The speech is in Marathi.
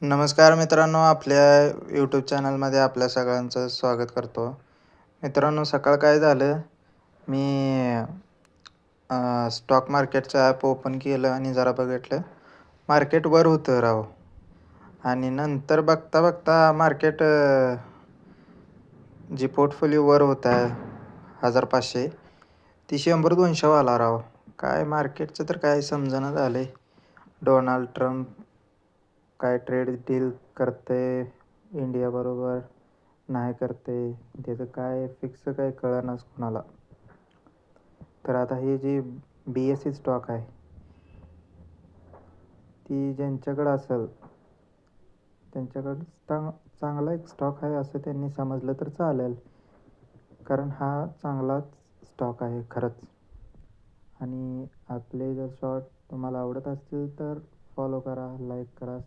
नमस्कार मित्रांनो, आपल्या यूट्यूब चॅनलमध्ये आपल्या सगळ्यांचं स्वागत करतो. मित्रांनो, सकाळ काय झालं, मी स्टॉक मार्केटचं ॲप ओपन केलं आणि जरा बघितलं. मार्केट वर होतं राव. आणि नंतर बघता बघता मार्केट जी पोर्टफोलिओ वर होता 1500 ती 100-200 आला राव. काय मार्केटचं तर काय समजेना झालंय. डोनाल्ड ट्रम्प काय ट्रेड डील करते इंडियाबरोबर, नाही करते. त्याचं काय फिक्स काही कळेनाच कुणाला. तर आता हे जी BSE स्टॉक आहे, ती ज्यांच्याकडं असेल त्यांच्याकडं चांगला एक स्टॉक आहे असं त्यांनी समजलं तर चालेल. कारण हा चांगलाच स्टॉक आहे खरंच. आणि आपले जर शॉर्ट तुम्हाला आवडत असतील तर फॉलो करा, लाईक करा.